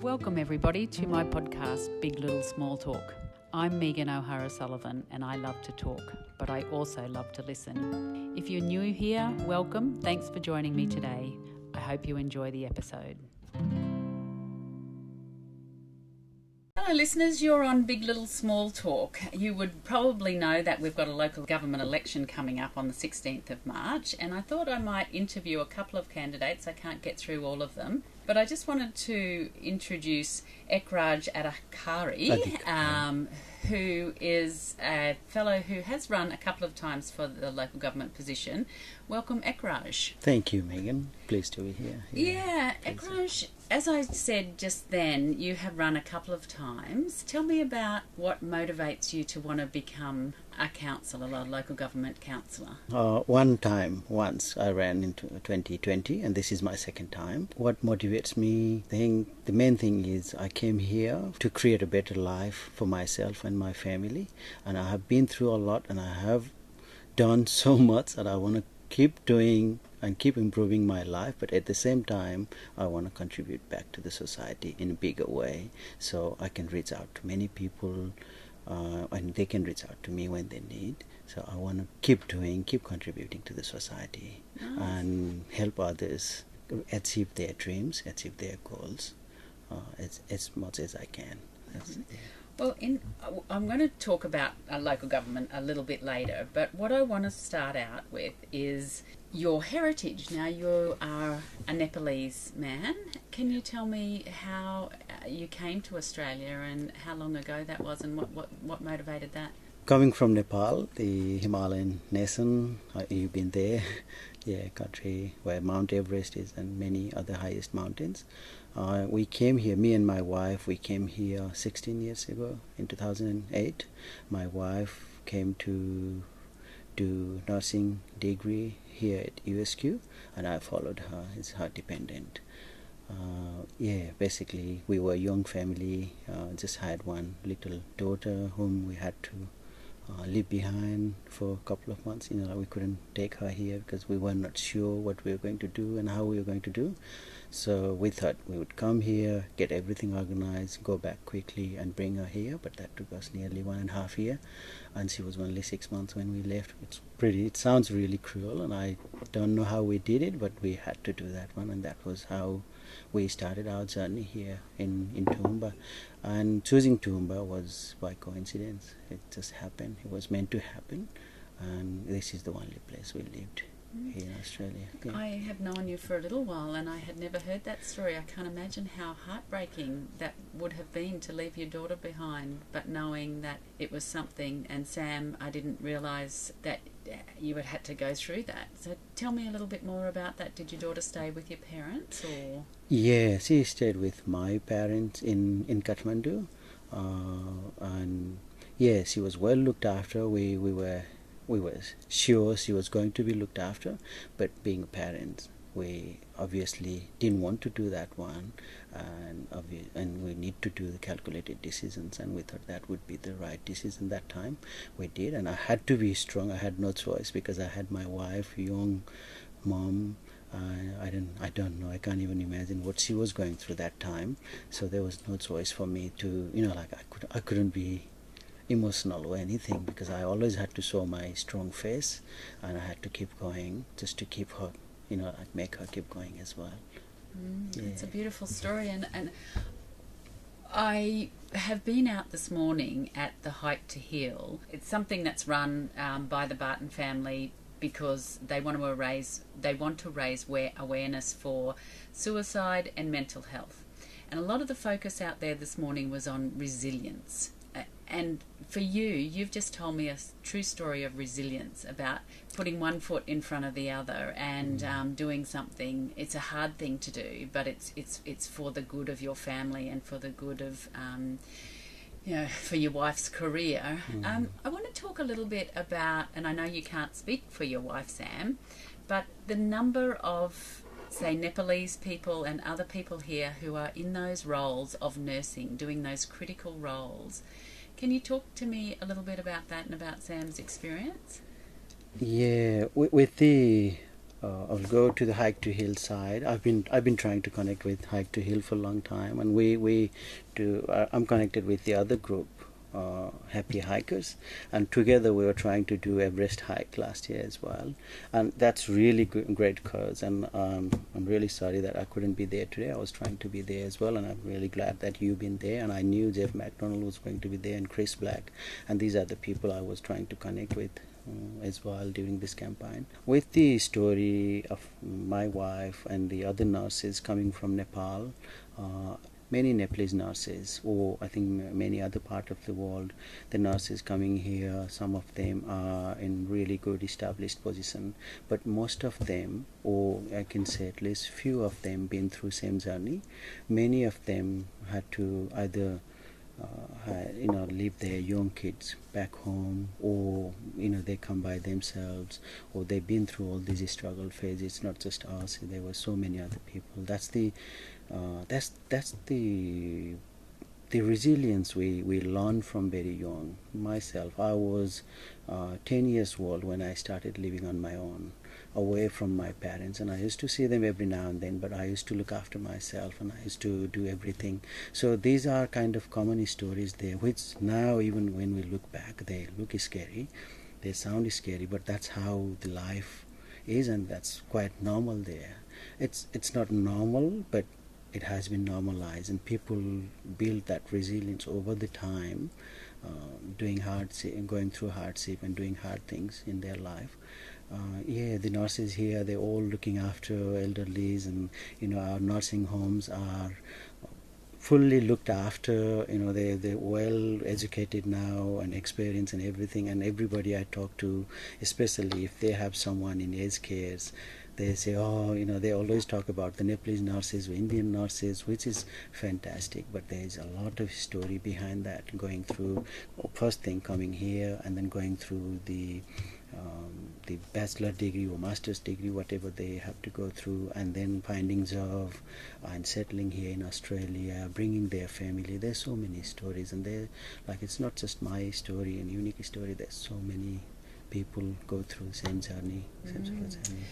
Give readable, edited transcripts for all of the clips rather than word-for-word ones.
Welcome everybody to my podcast, Big Little Small Talk. I'm Megan O'Hara-Sullivan and I love to talk, but I also love to listen. If you're new here, welcome. Thanks for joining me today. I hope you enjoy the episode. Hello listeners, you're on Big Little Small Talk. You would probably know that we've got a local government election coming up on the 16th of March, and I thought I might interview a couple of candidates. I can't get through all of them, but I just wanted to introduce Eakraj Adhikari, who is a fellow who has run a couple of times for the local government position. Welcome, Eakraj. Thank you, Megan. Pleased to be here. Yeah, Eakraj, as I said just then, you have run a couple of times. Tell me about what motivates you to want to become a councillor, a local government councillor. Once I ran into 2020, and this is my second time. What motivates me, the main thing is I came here to create a better life for myself and my family, and I have been through a lot, and I have done so much that I want to keep doing and keep improving my life, but at the same time I want to contribute back to the society in a bigger way, so I can reach out to many people and they can reach out to me when they need. So I want to keep contributing to the society. Nice. And help others achieve their dreams, achieve their goals as much as I can. Well, I'm going to talk about local government a little bit later, but what I want to start out with is your heritage. Now, you are a Nepalese man. Can you tell me how you came to Australia and how long ago that was, and what motivated that? Coming from Nepal, the Himalayan nation, you've been there, country where Mount Everest is and many other highest mountains. We came here, me and my wife, we came here 16 years ago in 2008. My wife came to do nursing degree here at USQ, and I followed her as her dependent. Basically we were a young family, just had one little daughter whom we had to leave behind for a couple of months. We couldn't take her here because we were not sure what we were going to do and how we were going to do. So we thought we would come here, get everything organized, go back quickly and bring her here, but that took us nearly 1.5 years, and she was only 6 months when we left. It sounds really cruel, and I don't know how we did it, but we had to do that one, and that was how we started our journey here in Toowoomba. And choosing Toowoomba was by coincidence. It just happened. It was meant to happen, and this is the only place we lived here in Australia. Yeah. I have known you for a little while and I had never heard that story. I can't imagine how heartbreaking that would have been to leave your daughter behind, but knowing that it was something, and Sam, I didn't realise that you had had to go through that. So tell me a little bit more about that. Did your daughter stay with your parents, or? Yeah, she stayed with my parents in Kathmandu, and yeah, she was well looked after. We were sure she was going to be looked after, but being parents, we obviously didn't want to do that one, and we need to do the calculated decisions, and we thought that would be the right decision that time. We did, and I had to be strong. I had no choice because I had my wife, young mom. I don't know. I can't even imagine what she was going through that time. So there was no choice for me to, I couldn't be emotional or anything, because I always had to show my strong face, and I had to keep going just to keep her, make her keep going as well. It's a beautiful story, and I have been out this morning at the Hike to Heal. It's something that's run by the Barton family because they want to raise awareness for suicide and mental health. And a lot of the focus out there this morning was on resilience. And for you've just told me a true story of resilience, about putting one foot in front of the other and doing something. It's a hard thing to do, but it's for the good of your family and for the good of for your wife's career. I want to talk a little bit about, and I know you can't speak for your wife, Sam, but the number of, say, Nepalese people and other people here who are in those roles of nursing, doing those critical roles. Can you talk to me a little bit about that and about Sam's experience? Yeah, with the I'll go to the Hike to Hill side. I've been trying to connect with Hike to Hill for a long time, and we do. I'm connected with the other group, Happy Hikers, and together we were trying to do Everest hike last year as well, and that's really great cause. And I'm really sorry that I couldn't be there today. I was trying to be there as well, and I'm really glad that you've been there. And I knew Jeff McDonald was going to be there, and Chris Black, and these are the people I was trying to connect with as well during this campaign. With the story of my wife and the other nurses coming from Nepal, many Nepalese nurses, or I think many other part of the world, the nurses coming here, some of them are in really good established position, but most of them, or I can say at least few of them, been through same journey. Many of them had to either leave their young kids back home, or they come by themselves, or they've been through all these struggle phases. It's not just us, there were so many other people. That's the resilience we learn from very young. Myself, I was 10 years old when I started living on my own, away from my parents, and I used to see them every now and then, but I used to look after myself, and I used to do everything. So these are kind of common stories there, which now even when we look back, they look scary, they sound scary, but that's how the life is, and that's quite normal there. It's not normal, but it has been normalized, and people build that resilience over the time, going through hardship and doing hard things in their life. The nurses here, they're all looking after elderlies, and our nursing homes are fully looked after. They're well educated now and experienced and everything, and everybody I talk to, especially if they have someone in aged cares, they say, they always talk about the Nepalese nurses or Indian nurses, which is fantastic, but there is a lot of story behind that, going through first thing coming here, and then going through the bachelor degree or master's degree, whatever they have to go through, and then finding job and settling here in Australia, bringing their family. There's so many stories, and it's not just my story and unique story. There's so many people go through the same journey, same sort of journey.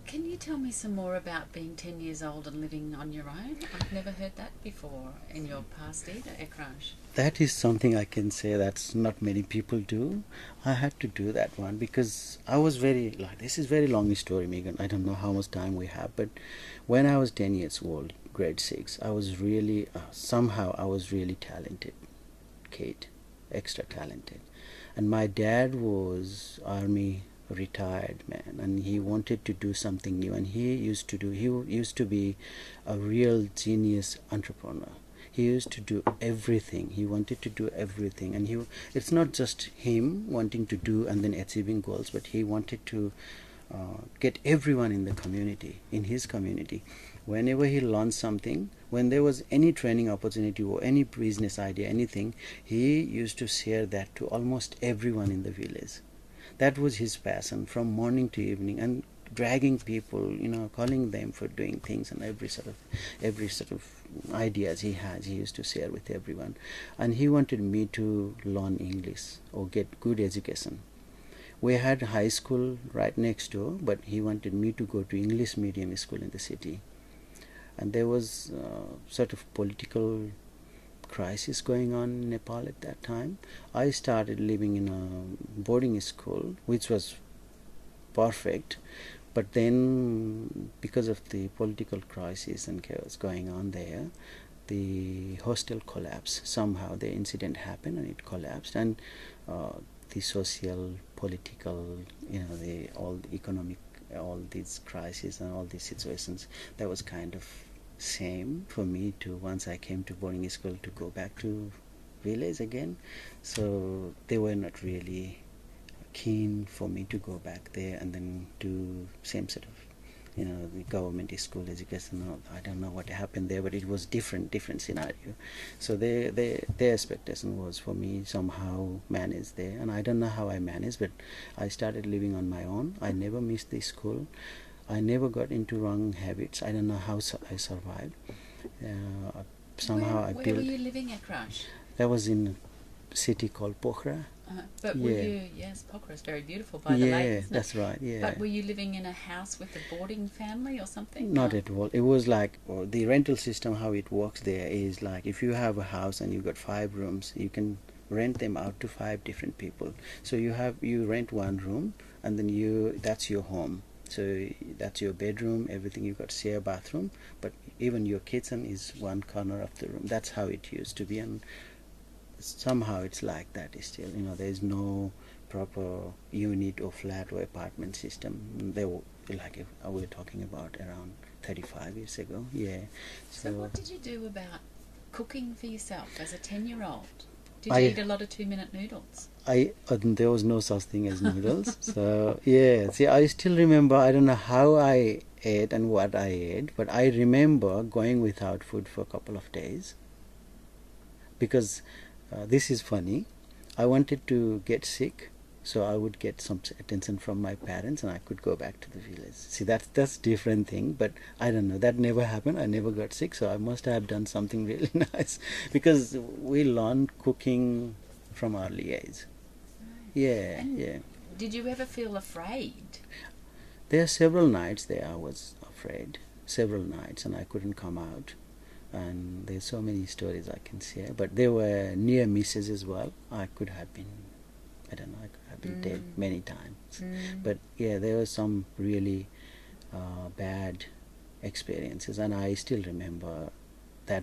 Can you tell me some more about being 10 years old and living on your own? I've never heard that before in your past either, Eakraj. That is something I can say that's not many people do. I had to do that one because I was this is very long story, Megan. I don't know how much time we have, but when I was 10 years old, grade 6, I was really, somehow I was really talented kid, extra talented. And my dad was army retired man, and he wanted to do something new, and he used to be a real genius entrepreneur. He used to do everything. He wanted to do everything, and it's not just him wanting to do and then achieving goals, but he wanted to get everyone in the community, in his community. Whenever he learned something, when there was any training opportunity or any business idea, anything, he used to share that to almost everyone in the village. That was his passion from morning to evening, and dragging people, calling them for doing things, and every sort of ideas he has, he used to share with everyone. And he wanted me to learn English or get good education. We had high school right next door, but he wanted me to go to English medium school in the city. And there was sort of political crisis going on in Nepal at that time. I started living in a boarding school, which was perfect, but then because of the political crisis and chaos going on there, the hostel collapsed. Somehow the incident happened and it collapsed, and the social, political, all the economic, all these crises and all these situations, that was kind of same for me to, once I came to boarding school, to go back to village again. So they were not really keen for me to go back there and then do same sort of the government school education. I don't know what happened there, but it was different scenario. So their expectation was for me somehow manage there, and I don't know how I managed, but I started living on my own. I never missed the school. I never got into wrong habits. I don't know how I survived. Somehow Where were you living at, Crush? That was in city called Pokhara. But were you, yes, Pokhara is very beautiful by the lake, isn't it? That's right, yeah. But were you living in a house with a boarding family or something? Not at all. It was like, the rental system, how it works there is like, if you have a house and you've got 5 rooms, you can rent them out to 5 different people. So you rent one room, and then that's your home. So that's your bedroom, everything. You've got share bathroom, but even your kitchen is one corner of the room. That's how it used to be, and somehow it's like that still. There's no proper unit or flat or apartment system. They were like, we're talking about around 35 years ago. Yeah. So what did you do about cooking for yourself as a 10-year-old? Did you eat a lot of 2-minute noodles? There was no such thing as noodles. So yeah, see, I still remember. I don't know how I ate and what I ate, but I remember going without food for a couple of days because this is funny. I wanted to get sick, so I would get some attention from my parents, and I could go back to the village. See, that's different thing, but I don't know. That never happened. I never got sick, so I must have done something really nice because we learned cooking from early age. Yeah, and yeah. Did you ever feel afraid? There are several nights there I was afraid. Several nights, and I couldn't come out. And there's so many stories I can share, but there were near misses as well. I could have been dead many times. But yeah, there were some really bad experiences, and I still remember I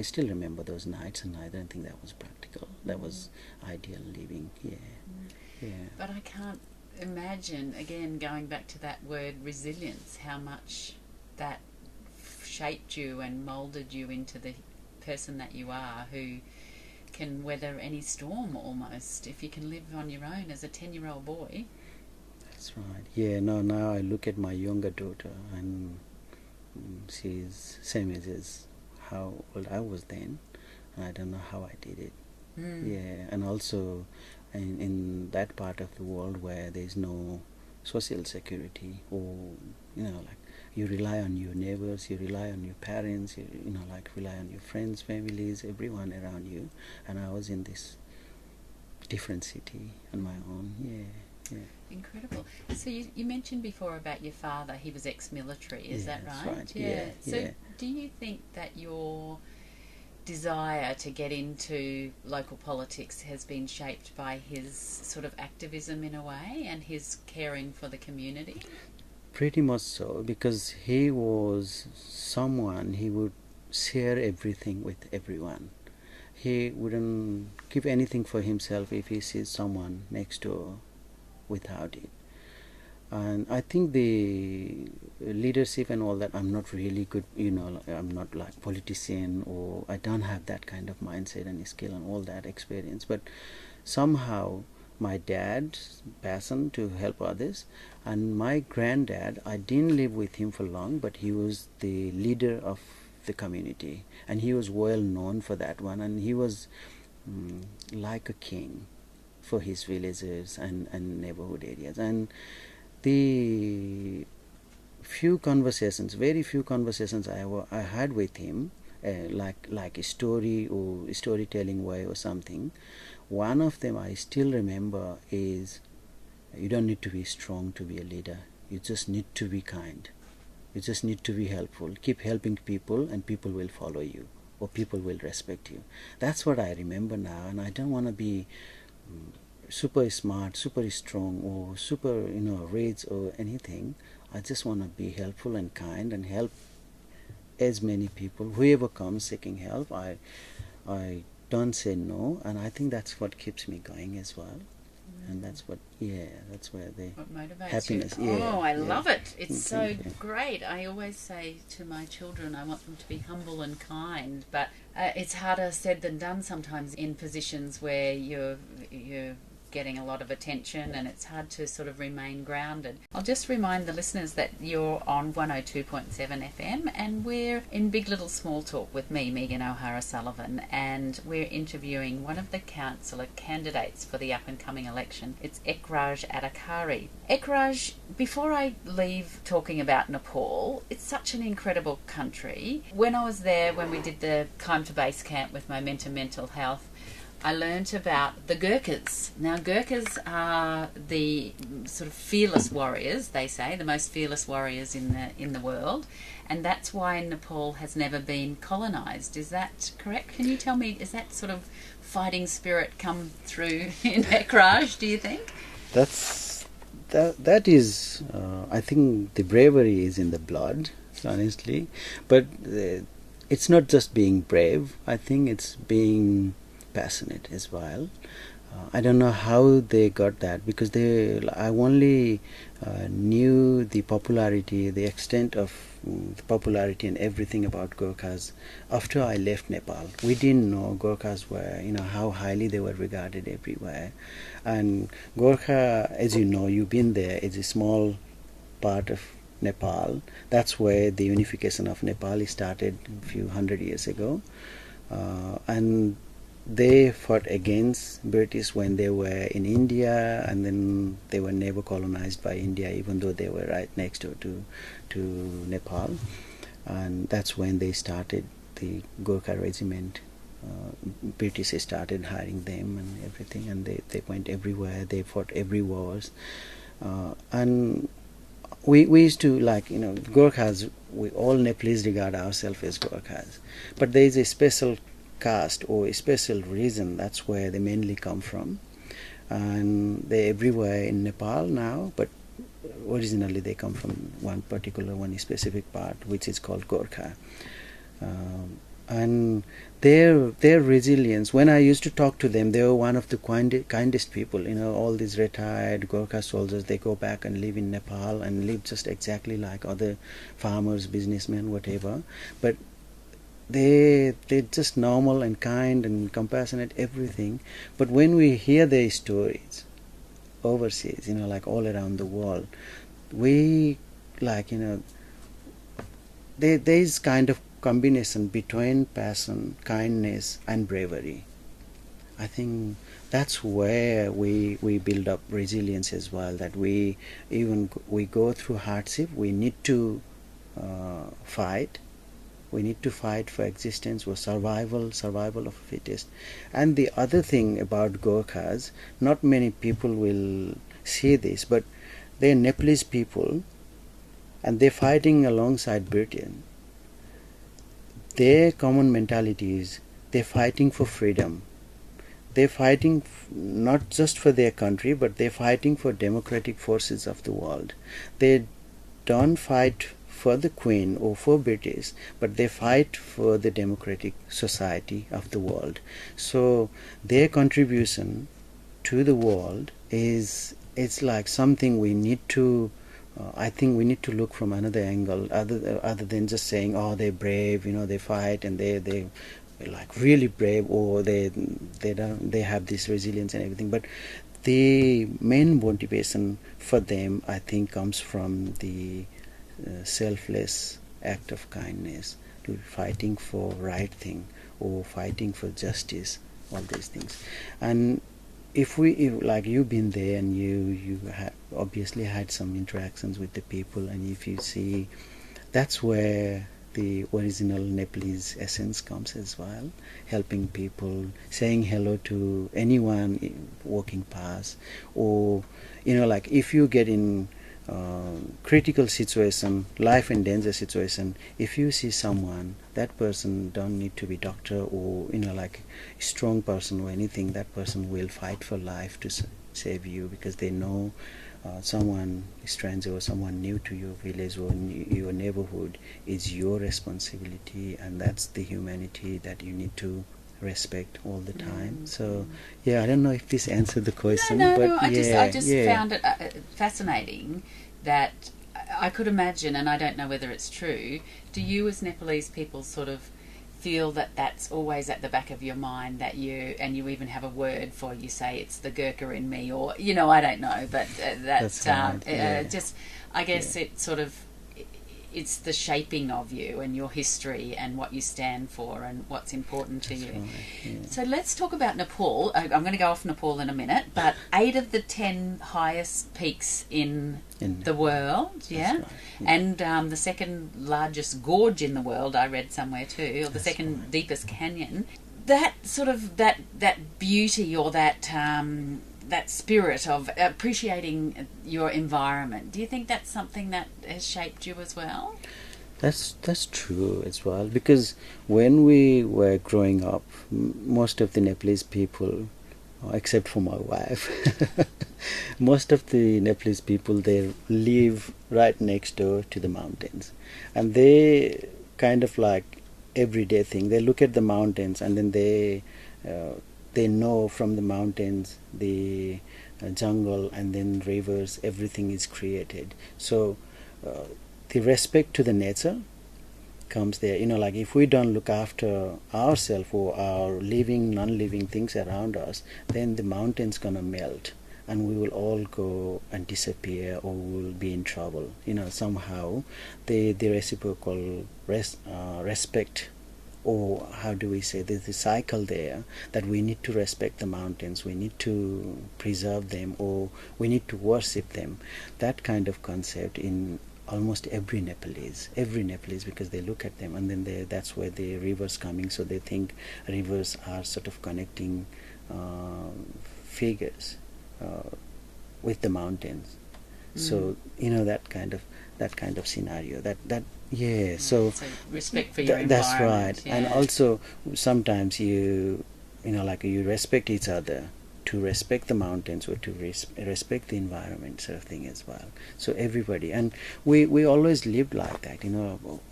still remember those nights, and I don't think that was practical. That was ideal living. Yeah. But I can't imagine, again, going back to that word resilience, how much that shaped you and moulded you into the person that you are, who can weather any storm almost, if you can live on your own as a 10-year-old boy. That's right. Yeah, no, now I look at my younger daughter, and she's same age as how old I was then, and I don't know how I did it. Yeah, and also in that part of the world where there's no social security, or like you rely on your neighbors, you rely on your parents, you rely on your friends, families, everyone around you. And I was in this different city on my own. Yeah. Incredible. So you mentioned before about your father. He was ex-military. Is that right? That's right. Yeah. So do you think that your desire to get into local politics has been shaped by his sort of activism in a way, and his caring for the community? Pretty much so, because he was someone, he would share everything with everyone. He wouldn't keep anything for himself if he sees someone next door without it. And I think the leadership and all that, I'm not really good, I'm not like politician, or I don't have that kind of mindset and skill and all that experience. But somehow my dad's passion to help others, and my granddad, I didn't live with him for long, but he was the leader of the community, and he was well known for that one, and he was like a king for his villagers and neighborhood areas. And the very few conversations I had with him, like a story or storytelling way or something. One of them I still remember is, you don't need to be strong to be a leader. You just need to be kind. You just need to be helpful. Keep helping people, and people will follow you, or people will respect you. That's what I remember now, and I don't want to be super smart, super strong, or super rich or anything. I just want to be helpful and kind and help as many people. Whoever comes seeking help, I don't say no, and I think that's what keeps me going as well. And that's where the what motivates happiness. You. Yeah, I love it. It's so you. great. I always say to my children, I want them to be humble and kind, but it's harder said than done sometimes in positions where you're getting a lot of attention, and it's hard to sort of remain grounded. I'll just remind the listeners that you're on 102.7 FM, and we're in Big Little Small Talk with me, Megan O'Hara-Sullivan, and we're interviewing one of the councillor candidates for the up-and-coming election. It's Eakraj Adhikari. Eakraj, before I leave talking about Nepal, it's such an incredible country. When I was there, when we did the Climb to Base Camp with Momentum Mental Health, I learnt about the Gurkhas. Now, Gurkhas are the sort of fearless warriors, they say, the most fearless warriors in the world, and that's why Nepal has never been colonised. Is that correct? Can you tell me, is that sort of fighting spirit come through in Eakraj, do you think? That is, I think the bravery is in the blood, honestly, but it's not just being brave. I think it's being passionate as well. I don't know how they got that, because I only knew the popularity, the extent of the popularity and everything about Gurkhas after I left Nepal. We didn't know Gurkhas were, how highly they were regarded everywhere. And Gorkha, as you know, you've been there, is a small part of Nepal. That's where the unification of Nepal started a few hundred years ago. And they fought against British when they were in India, and then they were never colonized by India, even though they were right next door to Nepal. And that's when they started the Gorkha regiment. British started hiring them and everything, and they went everywhere. They fought every wars. And we used to, Gorkhas, we all Nepalese regard ourselves as Gorkhas. But there is a special caste or a special region, that's where they mainly come from, and they're everywhere in Nepal now, but originally they come from one specific part, which is called Gorkha. And their resilience, when I used to talk to them, they were one of the kindest people. All these retired Gorkha soldiers, they go back and live in Nepal and live just exactly like other farmers, businessmen, whatever, but they're just normal and kind and compassionate, everything. But when we hear their stories overseas, all around the world, we there's kind of combination between passion, kindness and bravery. I think that's where we build up resilience as well, that we go through hardship, we need to fight. We need to fight for existence, for survival of fittest. And the other thing about Gorkhas, not many people will see this, but they're Nepalese people, and they're fighting alongside Britain. Their common mentality is they're fighting for freedom. They're fighting not just for their country, but they're fighting for democratic forces of the world. They don't fight for the Queen or for British, but they fight for the democratic society of the world. So their contribution to the world it's like something we need to I think we need to look from another angle, other than just saying, oh, they're brave, they fight and they're like really brave, or they have this resilience and everything. But the main motivation for them, I think, comes from the selfless act of kindness, fighting for right thing or fighting for justice, all these things. And if like you've been there and you have obviously had some interactions with the people, and if you see, that's where the original Nepalese essence comes as well, helping people, saying hello to anyone walking past, or if you get in critical situation, life and danger situation, if you see someone, that person don't need to be doctor or like a strong person or anything, that person will fight for life to save you, because they know someone stranger or someone new to your village or your neighborhood is your responsibility, and that's the humanity that you need to respect all the time. So I don't know if this answered the question. No, I just found it fascinating that I could imagine, and I don't know whether it's true, do you as Nepalese people sort of feel that that's always at the back of your mind, that you even have a word for, you say it's the Gurkha in me, or I don't know, but That's right. just, I guess it sort of, it's the shaping of you and your history and what you stand for and what's important to you. Right, yeah. So let's talk about Nepal. I'm going to go off Nepal in a minute, but 8 of the 10 highest peaks in the world, right, and the second largest gorge in the world, I read somewhere too, or the second deepest canyon. That sort of that beauty, or that spirit of appreciating your environment, do you think that's something that has shaped you as well? That's true as well, because when we were growing up, most of the Nepalese people, except for my wife, most of the Nepalese people, they live right next door to the mountains, and they kind of like everyday thing. They look at the mountains, and then they know from the mountains, the jungle, and then rivers, everything is created. So the respect to the nature comes there. Like if we don't look after ourselves or our living, non-living things around us, then the mountain's gonna melt, and we will all go and disappear, or we will be in trouble. Somehow the reciprocal respect, or how do we say, there's a cycle there, that we need to respect the mountains, we need to preserve them, or we need to worship them. That kind of concept in almost every Nepalese, because they look at them, and then that's where the rivers coming, so they think rivers are sort of connecting figures with the mountains. So that kind of scenario, so respect for your environment. That's right. Yeah. And also sometimes you respect each other to respect the mountains, or to respect the environment, sort of thing as well. So everybody, and we always lived like that,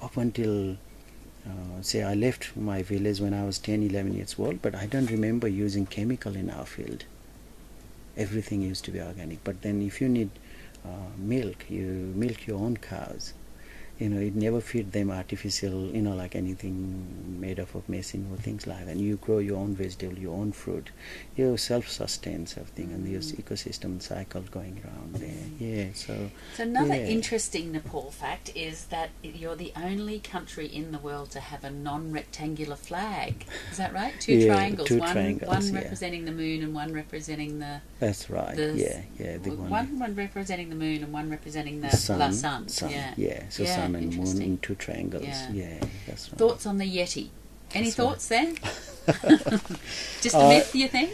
up until say I left my village when I was 10-11 years old, but I don't remember using chemical in our field. Everything used to be organic. But then if you need milk, you milk your own cows. It never feed them artificial, like anything made up of medicine or things like that. You grow your own vegetable, your own fruit. You self-sustain sort of thing, and there's ecosystem cycle going around there. Yeah, so another interesting Nepal fact is that you're the only country in the world to have a non-rectangular flag. Is that right? Two triangles. One representing the moon and one representing the... That's right. The one representing the moon and one representing the sun. Yeah. So sun and moon in 2 triangles. Yeah, that's right. Thoughts on the Yeti? Any thoughts there? Just a myth, you think?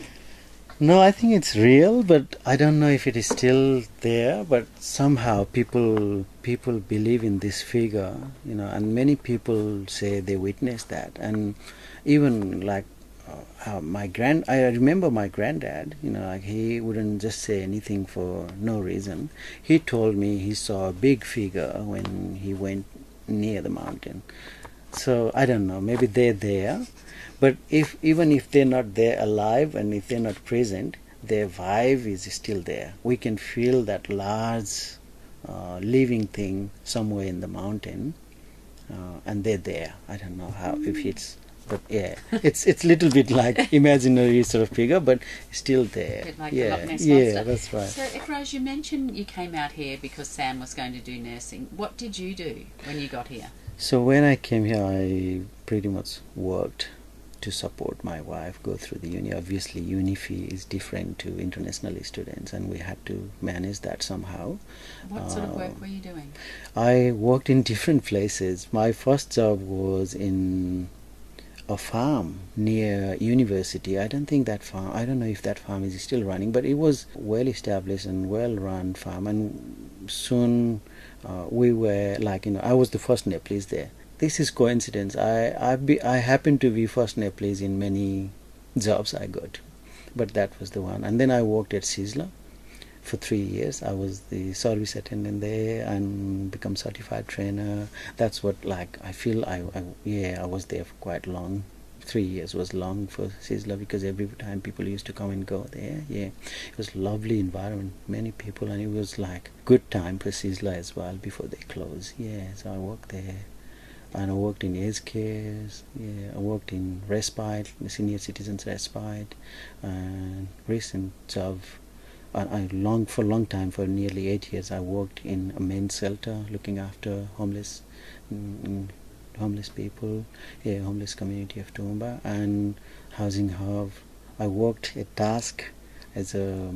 No, I think it's real, but I don't know if it is still there. But somehow people believe in this figure, and many people say they witnessed that. And even like I remember my granddad, he wouldn't just say anything for no reason. He told me he saw a big figure when he went near the mountain. So I don't know, maybe they're there, but even if they're not there alive, and if they're not present, their vibe is still there. We can feel that large living thing somewhere in the mountain, and they're there. I don't know how, if it's... But yeah, it's a little bit like imaginary sort of figure, but still there. A bit like the Loch Ness Monster. Yeah, that's right. So, Eakraj, you mentioned you came out here because Sam was going to do nursing. What did you do when you got here? So when I came here, I pretty much worked to support my wife go through the uni. Obviously, uni fee is different to international students, and we had to manage that somehow. What sort of work were you doing? I worked in different places. My first job was in a farm near university. I don't know if that farm is still running, but it was well established and well run farm, and soon we were I was the first Nepalese there. This is coincidence. I happened to be first Nepalese in many jobs I got, but that was the one. And then I worked at Sizzler for 3 years. I was the service attendant there and become certified trainer. That's what I feel I was there for quite long. 3 years was long for Sizzler, because every time people used to come and go there. Yeah, it was lovely environment, many people, and it was good time for Sizzler as well before they close. Yeah, so I worked there and I worked in aged care. Yeah, I worked in respite, the senior citizens respite, and recent of. For a long time, for nearly 8 years, I worked in a men's shelter looking after homeless people, yeah, homeless community of Toowoomba, and housing hub. I worked a task as a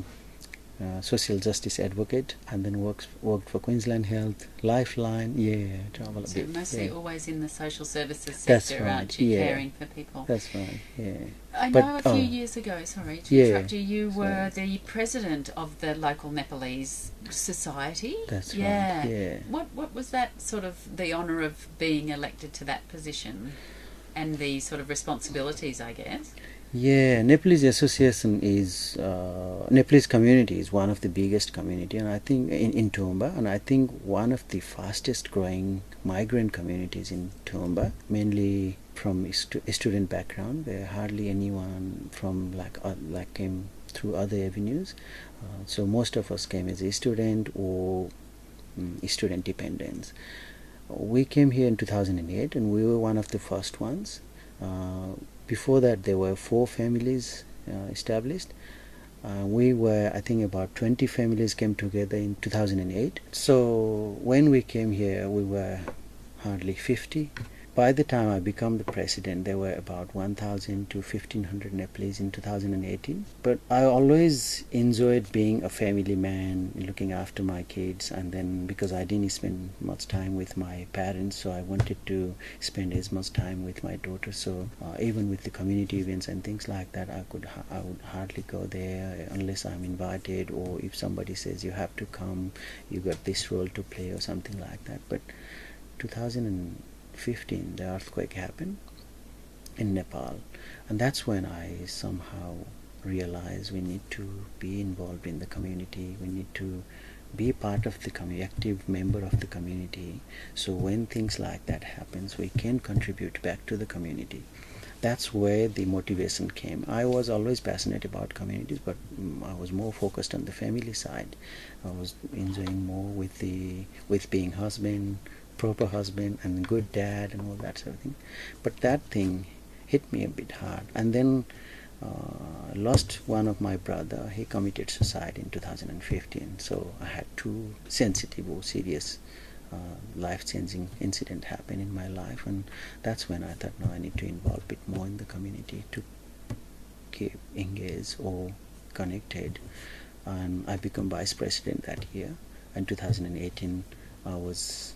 social justice advocate, and then worked for Queensland Health, Lifeline, yeah, travel a So bit. mostly Yeah. always in the social services That's sector, right, aren't you, yeah. caring for people? That's right, yeah. I But, know a few years ago, sorry to yeah, interrupt you, you were sorry. the president of the local Nepalese society. That's Yeah. right, yeah. What was that sort of the honour of being elected to that position and the sort of responsibilities, I guess? Yeah, Nepalese Association is Nepalese community is one of the biggest community, and I think in Toowoomba, and I think one of the fastest growing migrant communities in Toowoomba, mainly from student background. There hardly anyone from like came through other avenues. So most of us came as a student or student dependents. We came here in 2008, and we were one of the first ones. Before that, there were 4 families established. We were, I think, about 20 families came together in 2008. So when we came here, we were hardly 50. By the time I became the president, there were about 1,000 to 1,500 Nepalese in 2018. But I always enjoyed being a family man, looking after my kids, and then because I didn't spend much time with my parents, so I wanted to spend as much time with my daughter. So even with the community events and things like that, I would hardly go there unless I'm invited, or if somebody says you have to come, you got this role to play or something like that. But 2015, the earthquake happened in Nepal, and that's when I somehow realized we need to be involved in the community. We need to be part of the active member of the community, so when things like that happens, we can contribute back to the community. That's where the motivation came. I was always passionate about communities, but I was more focused on the family side. I was enjoying more with being husband, proper husband, and good dad, and all that sort of thing. But that thing hit me a bit hard, and then lost one of my brother. He committed suicide in 2015. So I had 2 sensitive or serious life-changing incident happen in my life, and that's when I thought, no, I need to involve a bit more in the community to keep engaged or connected. And I became vice president that year. In 2018, I was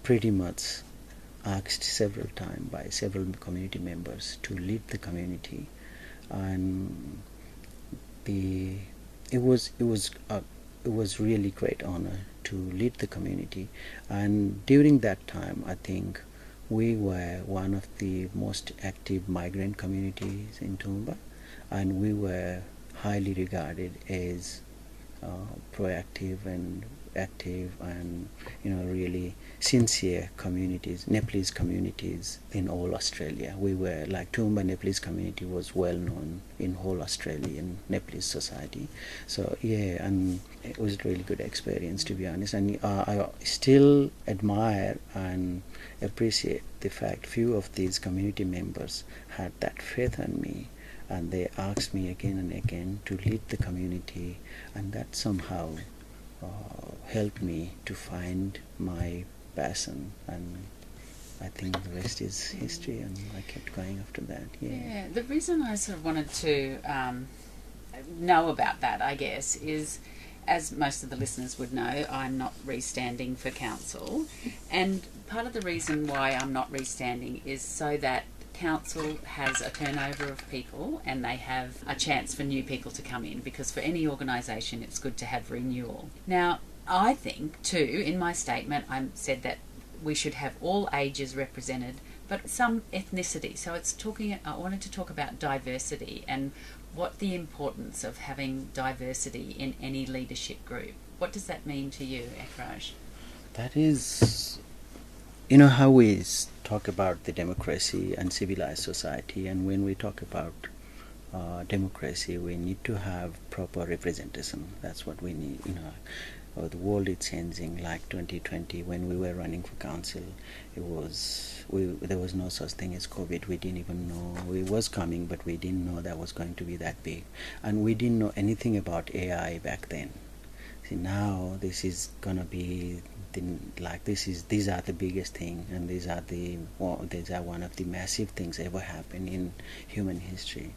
pretty much asked several times by several community members to lead the community, and it was really great honor to lead the community. And during that time, I think we were one of the most active migrant communities in Toowoomba, and we were highly regarded as proactive and active and really sincere communities, Nepalese communities in all Australia. We were like Toowoomba Nepalese community was well known in whole Australian Nepalese society. So yeah, and it was a really good experience, to be honest. And I still admire and appreciate the fact few of these community members had that faith in me, and they asked me again and again to lead the community, and that somehow helped me to find my passion. And I think the rest is history, and I kept going after that. Yeah, the reason I sort of wanted to know about that, I guess, is, as most of the listeners would know, I'm not restanding for council, and part of the reason why I'm not restanding is so that council has a turnover of people and they have a chance for new people to come in, because for any organisation it's good to have renewal. Now, I think too, in my statement I said that we should have all ages represented, but some ethnicity. So I wanted to talk about diversity and what the importance of having diversity in any leadership group. What does that mean to you, Eakraj? That is, how we talk about the democracy and civilized society, and when we talk about democracy, we need to have proper representation. That's what we need. the world is changing. Like 2020, when we were running for council, there was no such thing as COVID. We didn't even know it was coming, but we didn't know that was going to be that big, and we didn't know anything about AI back then. See, now this is gonna be these are the biggest thing, and these are one of the massive things ever happened in human history.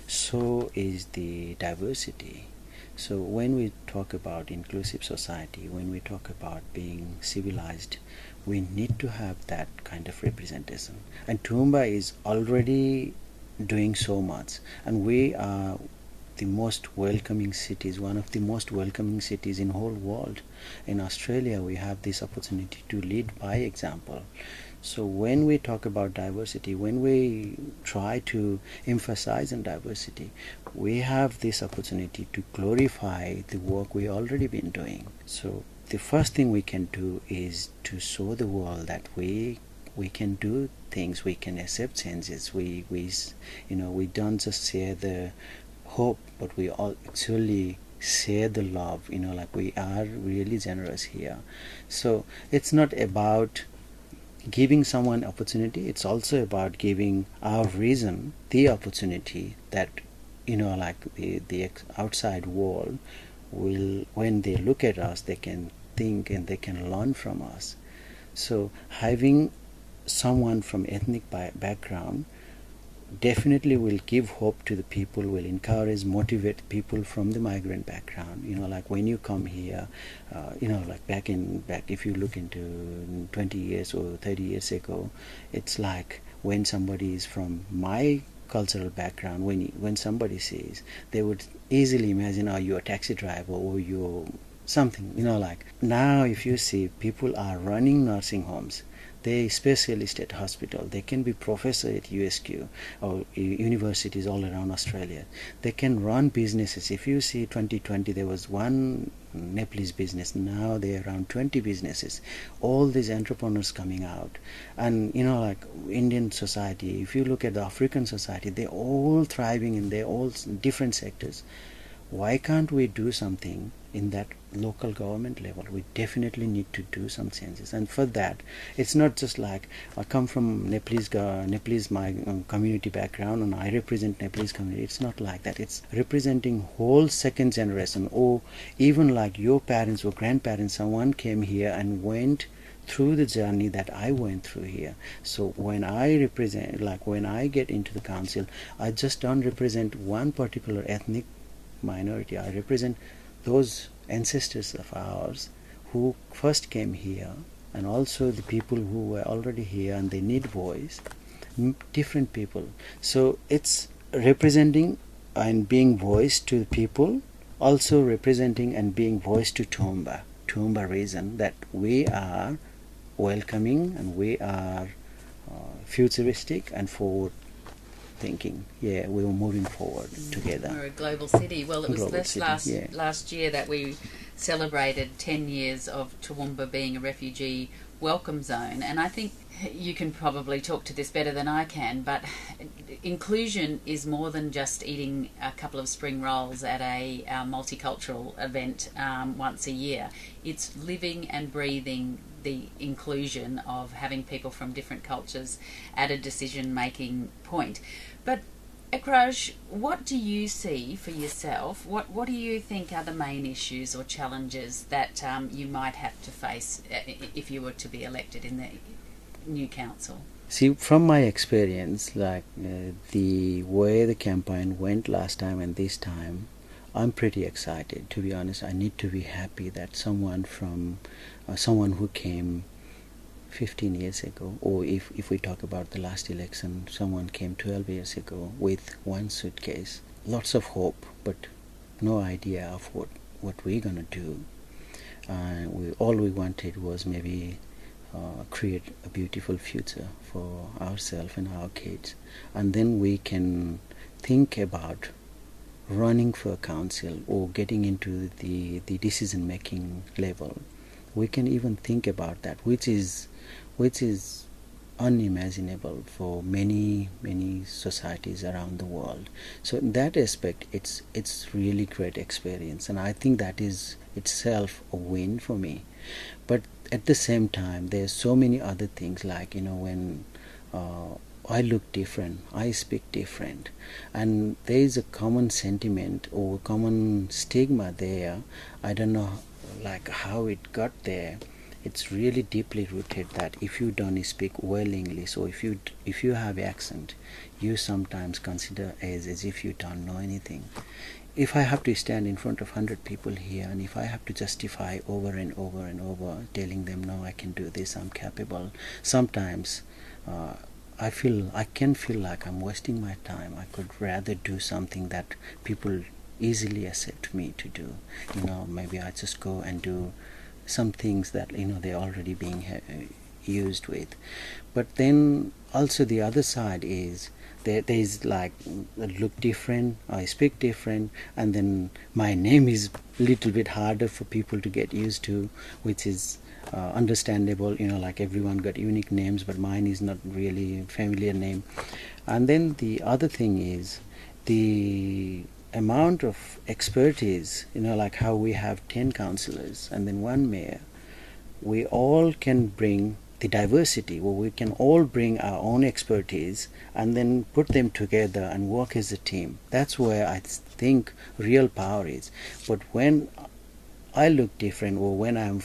So is the diversity. So when we talk about inclusive society, when we talk about being civilized, we need to have that kind of representation. And Toowoomba is already doing so much, and we are the most welcoming cities, one of the most welcoming cities in whole world. In Australia, we have this opportunity to lead by example. So when we talk about diversity, when we try to emphasize on diversity, we have this opportunity to glorify the work we already been doing. So the first thing we can do is to show the world that we can do things, we can accept changes. We don't just share the hope, but we all actually share the love. Like, we are really generous here. So it's not about giving someone opportunity, it's also about giving our reason the opportunity that like the outside world will, when they look at us, they can think and they can learn from us. So having someone from ethnic background definitely will give hope to the people, will encourage, motivate people from the migrant background. Like when you come here, like back if you look into 20 years or 30 years ago, it's like when somebody is from my cultural background, when somebody says, they would easily imagine, oh, you're a taxi driver or you're something. Like now, if you see, people are running nursing homes, they specialist at hospital, they can be professor at USQ or universities all around Australia. They can run businesses. If you see 2020, there was one Nepalese business, now there are around 20 businesses, all these entrepreneurs coming out. And like Indian society, if you look at the African society, they're all thriving in their all different sectors. Why can't we do something in that local government level? We definitely need to do some changes, and for that, it's not just like I come from Nepalese my community background and I represent Nepalese community. It's not like that. It's representing whole second generation, or even like your parents or grandparents. Someone came here and went through the journey that I went through here. So when I represent, like when I get into the council, I just don't represent one particular ethnic minority. I represent those ancestors of ours who first came here, and also the people who were already here and they need voice, different people. So it's representing and being voice to the people, also representing and being voice to Toowoomba region, that we are welcoming and we are futuristic and forward thinking. Yeah, we were moving forward together. We're a global city. Well, it was this city, last year that we celebrated 10 years of Toowoomba being a refugee welcome zone, and I think you can probably talk to this better than I can, but inclusion is more than just eating a couple of spring rolls at a multicultural event once a year. It's living and breathing the inclusion of having people from different cultures at a decision-making point. But Eakraj, what do you see for yourself? What do you think are the main issues or challenges that you might have to face if you were to be elected in the new council? See, from my experience, like the way the campaign went last time and this time, I'm pretty excited, to be honest. I need to be happy that someone who came 15 years ago, or if we talk about the last election, someone came 12 years ago with one suitcase, lots of hope, but no idea of what we're gonna do. All we wanted was maybe create a beautiful future for ourselves and our kids, and then we can think about running for a council or getting into the decision making level. We can even think about that, which is unimaginable for many societies around the world. So in that aspect, it's really great experience, and I think that is itself a win for me. But at the same time, there's so many other things, like when I look different, I speak different, and there is a common sentiment or common stigma there. I don't know like how it got there. It's really deeply rooted that if you don't speak well English, or if you have accent, you sometimes consider as if you don't know anything. If I have to stand in front of 100 people here, and if I have to justify over and over and over, telling them, no, I can do this, I'm capable, sometimes I can feel like I'm wasting my time. I could rather do something that people easily accept me to do. Maybe I just go and do some things that they're already being used with. But then also the other side is there is like look different, I speak different, and then my name is a little bit harder for people to get used to, which is understandable. Like everyone got unique names, but mine is not really a familiar name. And then the other thing is the amount of expertise, like how we have 10 councillors and then one mayor. We all can bring the diversity, where we can all bring our own expertise and then put them together and work as a team. That's where I think real power is. But when I look different, or when I'm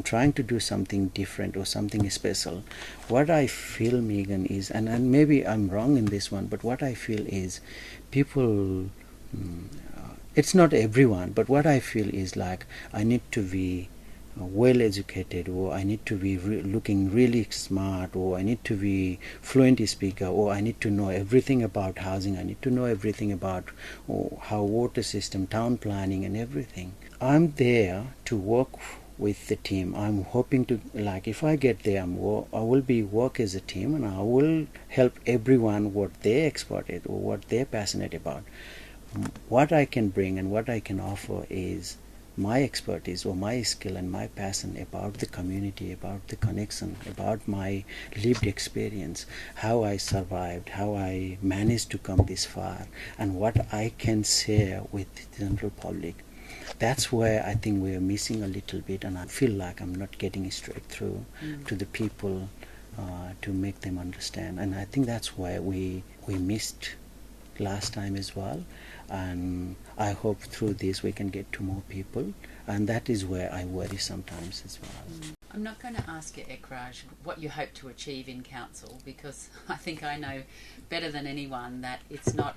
trying to do something different or something special, what I feel, Megan, is, and maybe I'm wrong in this one, but what I feel is people, it's not everyone, but what I feel is like I need to be well educated, or I need to be looking really smart, or I need to be fluent speaker, or I need to know everything about housing, I need to know everything about how water system, town planning and everything. I'm there to work with the team. I'm hoping to, like, if I get there, I will be work as a team, and I will help everyone what they're expert at or what they're passionate about. What I can bring and what I can offer is my expertise or my skill and my passion about the community, about the connection, about my lived experience, how I survived, how I managed to come this far, and what I can share with the general public. That's where I think we're missing a little bit, and I feel like I'm not getting straight through to the people to make them understand. And I think that's why we missed last time as well. And I hope through this we can get to more people, and that is where I worry sometimes as well. I'm not going to ask you, Eakraj, what you hope to achieve in council, because I think I know better than anyone that it's not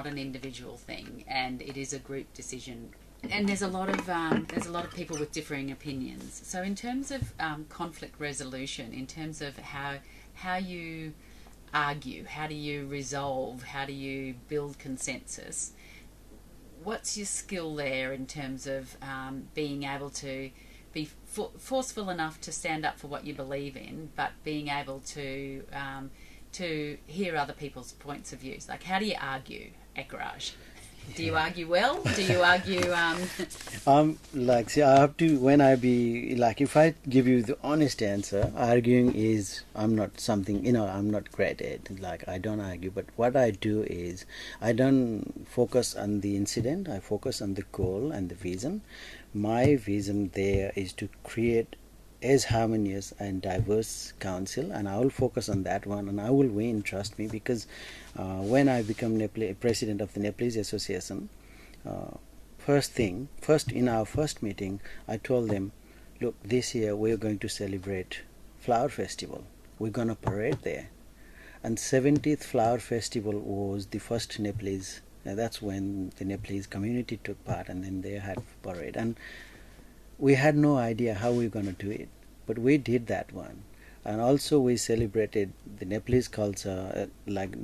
an individual thing, and it is a group decision. And there's a lot of people with differing opinions. So in terms of conflict resolution, in terms of how you argue, how do you resolve, how do you build consensus, what's your skill there in terms of being able to be forceful enough to stand up for what you believe in, but being able to hear other people's points of views? Like, how do you argue, Eakraj? Do you argue well? Do you argue? Like, see, I have to, when I be, like, if I give you the honest answer, arguing is, I'm not something, I'm not great at. Like, I don't argue, but what I do is, I don't focus on the incident, I focus on the goal and the vision. My vision there is to create as harmonious and diverse council, and I will focus on that one, and I will win, trust me, because when I become president of the Nepalese Association, first in our first meeting, I told them, look, this year we're going to celebrate Flower Festival. We're going to parade there. And 70th Flower Festival was the first Nepalese, that's when the Nepalese community took part, and then they had parade. And we had no idea how we were going to do it, but we did that one. And also we celebrated the Nepalese culture, like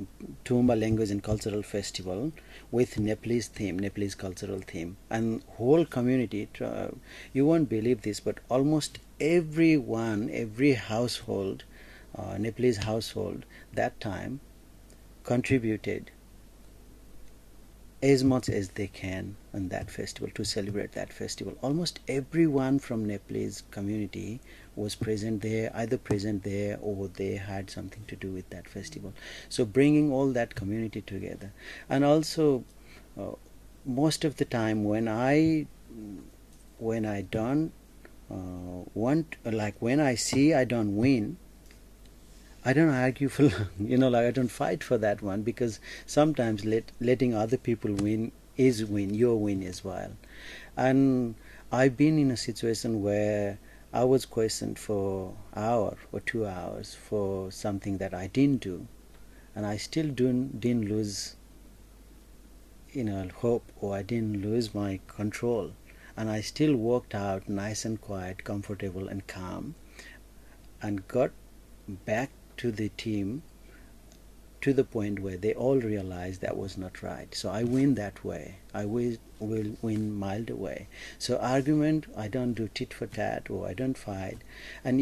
Toowoomba Language and Cultural Festival with Nepalese theme, Nepalese cultural theme. And whole community, you won't believe this, but almost everyone, every household, Nepalese household that time contributed as much as they can on that festival, to celebrate that festival. Almost everyone from Nepalese community was present there, either present there or they had something to do with that festival. So bringing all that community together. And also most of the time when I don't want, like when I see I don't win, I don't argue for long, like I don't fight for that one, because sometimes letting other people win is your win as well. And I've been in a situation where I was questioned for an hour or 2 hours for something that I didn't do, and I still didn't lose hope, or I didn't lose my control, and I still walked out nice and quiet, comfortable and calm, and got back to the team to the point where they all realized that was not right. So I win that way. I will win milder way. So argument, I don't do tit for tat, or I don't fight. And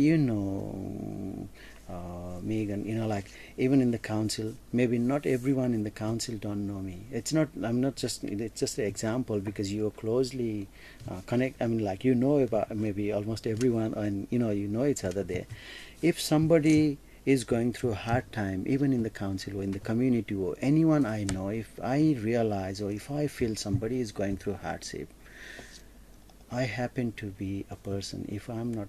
Megan, like even in the council, maybe not everyone in the council don't know me. It's just an example, because you're closely connect. I mean, like about maybe almost everyone, and you know each other there. If somebody is going through a hard time, even in the council or in the community or anyone I know, if I realize or if I feel somebody is going through hardship, I happen to be a person, if I'm not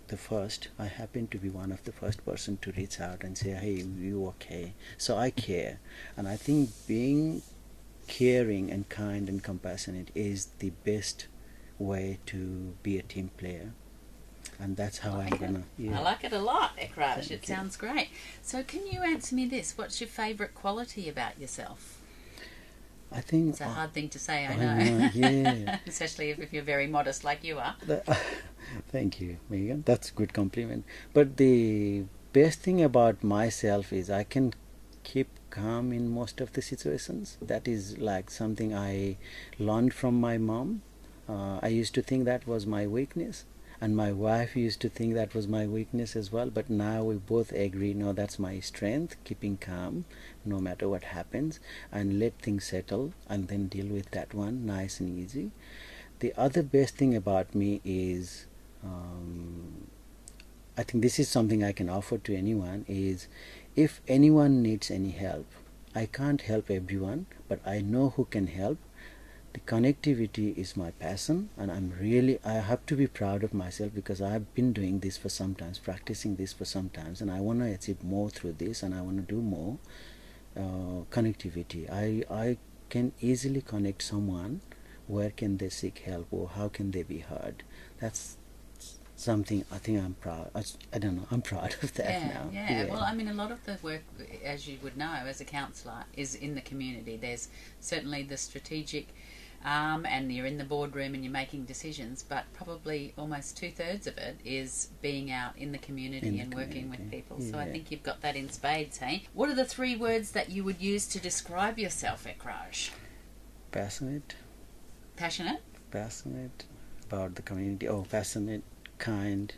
the first, I happen to be one of the first person to reach out and say, hey, you okay? So I care. And I think being caring and kind and compassionate is the best way to be a team player. And that's how I'm gonna. I like it a lot, Eakraj. It sounds great. So, can you answer me this? What's your favourite quality about yourself? I think it's a hard thing to say. I know. Yeah. Especially if you're very modest, like you are. Thank you, Megan. That's a good compliment. But the best thing about myself is I can keep calm in most of the situations. That is like something I learned from my mom. I used to think that was my weakness. And my wife used to think that was my weakness as well, but now we both agree, no, that's my strength, keeping calm no matter what happens, and let things settle and then deal with that one nice and easy. The other best thing about me is, I think this is something I can offer to anyone, is if anyone needs any help, I can't help everyone, but I know who can help. The connectivity is my passion, and I have to be proud of myself, because I've been doing this for some time, practicing this for some time, and I want to achieve more through this, and I want to do more connectivity. I can easily connect someone. Where can they seek help, or how can they be heard? That's something I think I'm proud. I don't know. I'm proud of that now. Yeah. Well, I mean, a lot of the work, as you would know, as a counsellor, is in the community. There's certainly the strategic. And you're in the boardroom and you're making decisions, but probably almost 2/3 of it is being out in the community and working with people. Yeah. So I think you've got that in spades, hey? What are the 3 words that you would use to describe yourself, Eakraj? Passionate. Passionate? Passionate about the community. Oh, passionate, kind,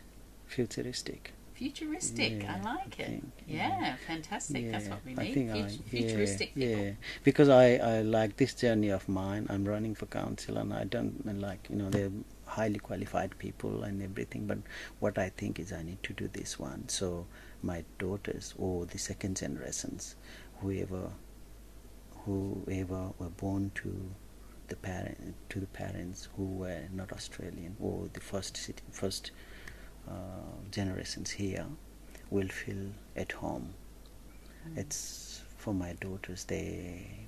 futuristic. Futuristic, I like it. Yeah, fantastic. That's what we need. Futuristic people. Yeah, because I like this journey of mine. I'm running for council, and I don't like, they're highly qualified people and everything, but what I think is I need to do this one. So my daughters, or the second generations, whoever were born to the parents who were not Australian, or the first generations here, will feel at home. It's for my daughters.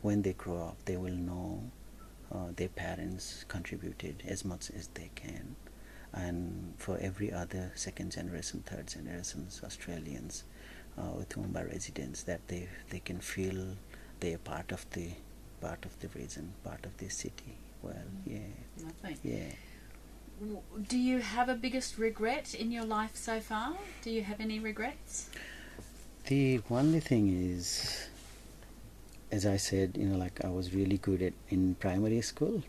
When they grow up, they will know their parents contributed as much as they can, and for every other second generation, third generations Australians or Toowoomba residents, that they can feel they are part of the region, part of the city. Well, Lovely. Yeah. Do you have a biggest regret in your life so far? Do you have any regrets? The only thing is, as I said, like I was really good in primary school,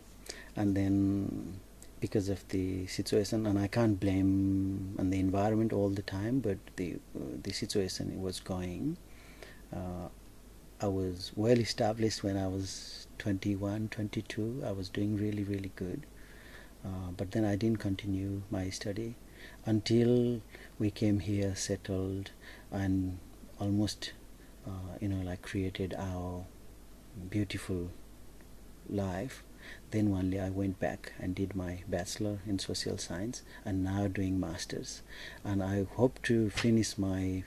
and then because of the situation, and I can't blame on the environment all the time, but the situation was going. I was well established when I was 21, 22. I was doing really, really good. But then I didn't continue my study. until we came here, settled, and almost created our beautiful life. Then only I went back and did my bachelor in social science, and now doing masters, and I hope to finish my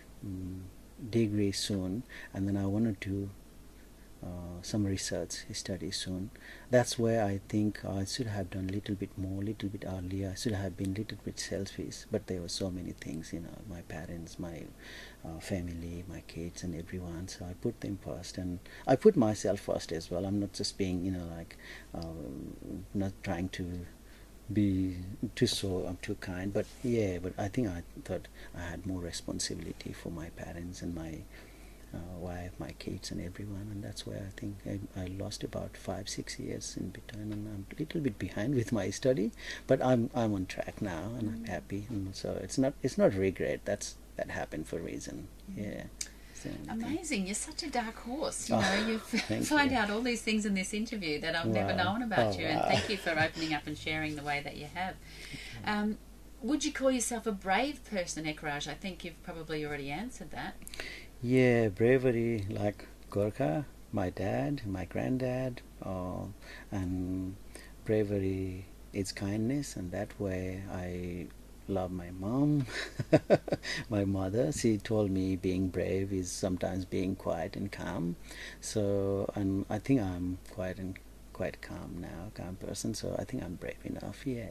degree soon, and then I want to do some research studies soon. That's where I think I should have done a little bit more, little bit earlier. I should have been a little bit selfish, but there were so many things, my parents, my family, my kids, and everyone. So I put them first, and I put myself first as well. I'm not just being, not trying to be too kind, but I think I thought I had more responsibility for my parents and my wife, my kids, and everyone, and that's where I think I lost about 5-6 years in between, and I'm a little bit behind with my study, but I'm on track now, and I'm happy, and so it's not regret. That happened for a reason. So, amazing. You're such a dark horse. You find out all these things in this interview that I've never known about you, and thank you for opening up and sharing the way that you have. Would you call yourself a brave person, Eakraj? I think you've probably already answered that. Yeah, bravery, like Gorkha, my dad, my granddad, and bravery is kindness, and that way I love my mom, my mother. She told me being brave is sometimes being quiet and calm. So, and I think I'm quite calm now, calm person. So I think I'm brave enough. Yeah.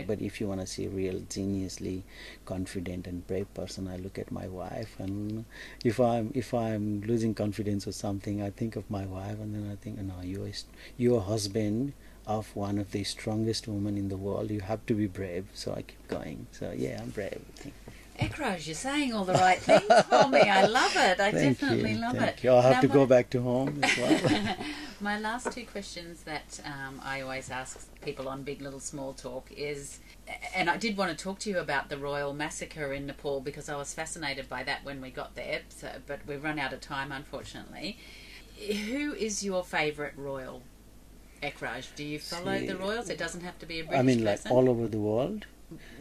But if you want to see real geniusly confident and brave person, I look at my wife, and if I'm losing confidence or something, I think of my wife, and then I think, no, you're husband of one of the strongest women in the world. You have to be brave. So I keep going. So yeah, I'm brave, I think. Eakraj, you're saying all the right things for me. I love it. I definitely love it. Thank you. I'll have to go back to home as well. My last two questions that I always ask people on Big Little Small Talk is, and I did want to talk to you about the royal massacre in Nepal because I was fascinated by that when we got there, but we've run out of time, unfortunately. Who is your favourite royal, Eakraj? Do you follow the royals? It doesn't have to be a British person. Like all over the world.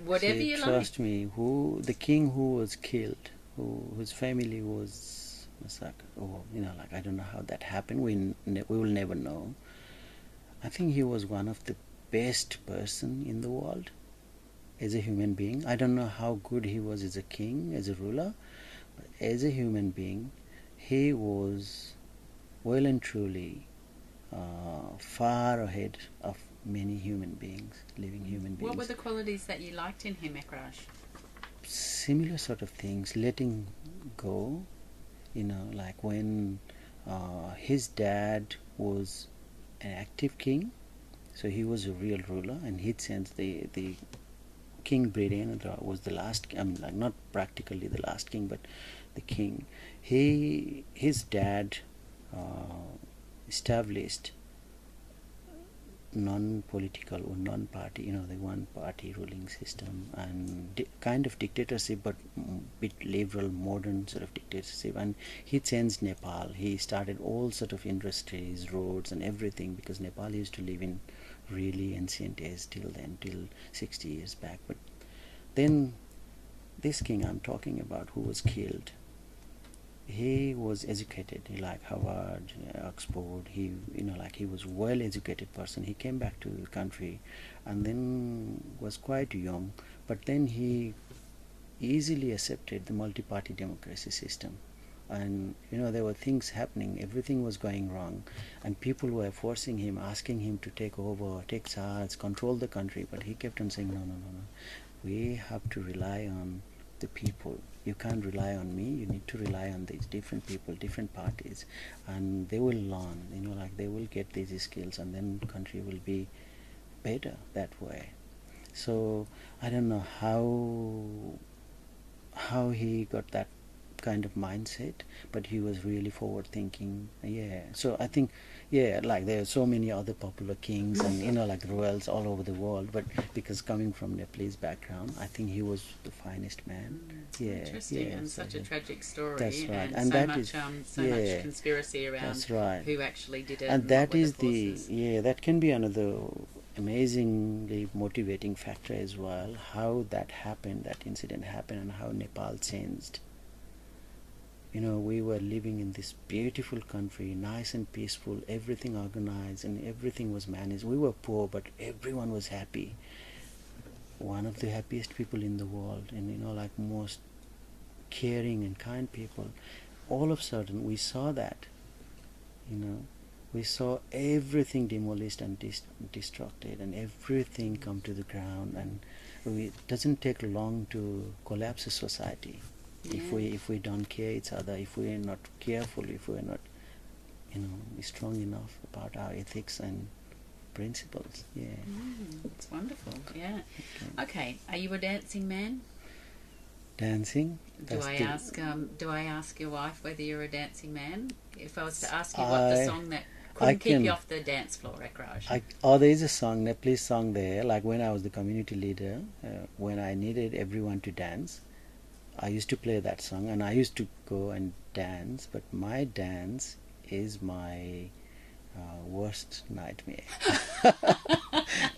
Whatever you like. Trust me, the king who was killed, whose family was massacred, I don't know how that happened. We will never know. I think he was one of the best person in the world as a human being. I don't know how good he was as a king, as a ruler, but as a human being, he was well and truly far ahead of many human beings, living human beings. What were the qualities that you liked in him, Eakraj? Similar sort of things, letting go, like when his dad was an active king, so he was a real ruler, and he'd sent the King Britain was the last, not practically the last king, but the king. His dad established non-political or non-party, the one-party ruling system, and kind of dictatorship, but bit liberal, modern sort of dictatorship. And he changed Nepal. He started all sort of industries, roads, and everything, because Nepal used to live in really ancient days till 60 years back. But then this king I'm talking about, who was killed, he was educated, like Harvard, Oxford. He was well-educated person. He came back to the country, and then was quite young. But then he easily accepted the multi-party democracy system, and there were things happening. Everything was going wrong, and people were forcing him, asking him to take over, take charge, control the country. But he kept on saying, no. We have to rely on the people. You can't rely on me. You need to rely on these different people, different parties, and they will learn. They will get these skills, and then the country will be better that way. So I don't know how he got that kind of mindset, but he was really forward thinking. So I think there are so many other popular kings and like royals all over the world, but because coming from Nepalese background, I think he was the finest man. Interesting, and such a tragic story. That's right, and so much conspiracy around who actually did it. And that is that can be another amazingly motivating factor as well, how that happened, that incident happened, and how Nepal changed. We were living in this beautiful country, nice and peaceful, everything organized and everything was managed. We were poor, but everyone was happy. One of the happiest people in the world, and like most caring and kind people. All of a sudden, we saw that. We saw everything demolished and destructed, and everything come to the ground. And it doesn't take long to collapse a society. Yeah. If we don't care each other, if we are not careful, if we are not strong enough about our ethics and principles. It's wonderful. Yeah. Okay. Are you a dancing man? Dancing? Do I ask your wife whether you're a dancing man? If I was to ask you what the song that couldn't keep you off the dance floor, Eakraj. There is a song, Nepalese song there. Like when I was the community leader, when I needed everyone to dance, I used to play that song, and I used to go and dance. But my dance is my worst nightmare.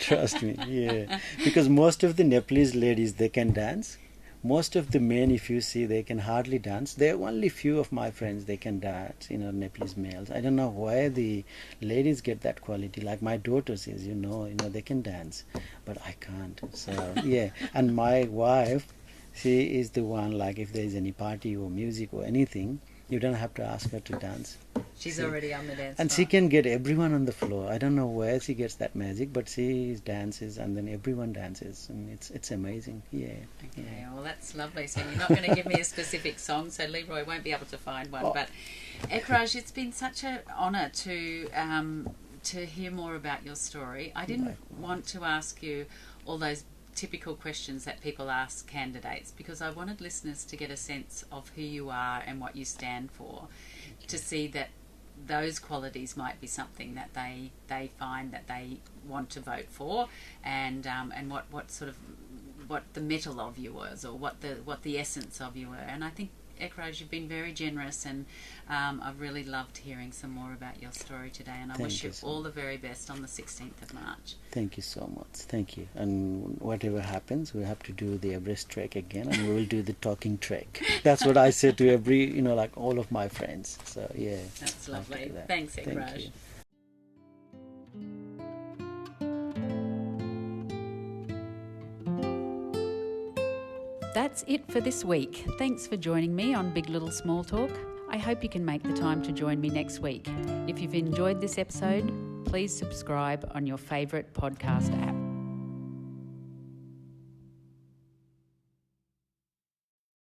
Trust me, yeah. Because most of the Nepalese ladies, they can dance. Most of the men, if you see, they can hardly dance. There are only few of my friends, they can dance, Nepalese males. I don't know where the ladies get that quality. Like my daughter says, they can dance, but I can't. So, yeah. And my wife, she is the one, like if there is any party or music or anything, you don't have to ask her to dance. She's already on the dance floor. And she can get everyone on the floor. I don't know where she gets that magic, but she dances and then everyone dances, and it's amazing. Yeah. Okay, yeah. well that's lovely. So you're not going to give me a specific song, so Leroy won't be able to find one. But Eakraj, it's been such an honour to hear more about your story. I didn't want to ask you all those typical questions that people ask candidates, because I wanted listeners to get a sense of who you are and what you stand for, to see that those qualities might be something that they find that they want to vote for, and what the metal of you was, or what the essence of you were. And I think, Eakraj, you've been very generous, and I've really loved hearing some more about your story today, and I wish you all the very best on the 16th of March. Thank you so much. Thank you. And whatever happens, we have to do the Everest trek again, and we will do the talking trek. That's what I said to every, like all of my friends. So, yeah. That's lovely. Thanks, Eakraj. Thank you. That's it for this week. Thanks for joining me on Big Little Small Talk. I hope you can make the time to join me next week. If you've enjoyed this episode, please subscribe on your favourite podcast app.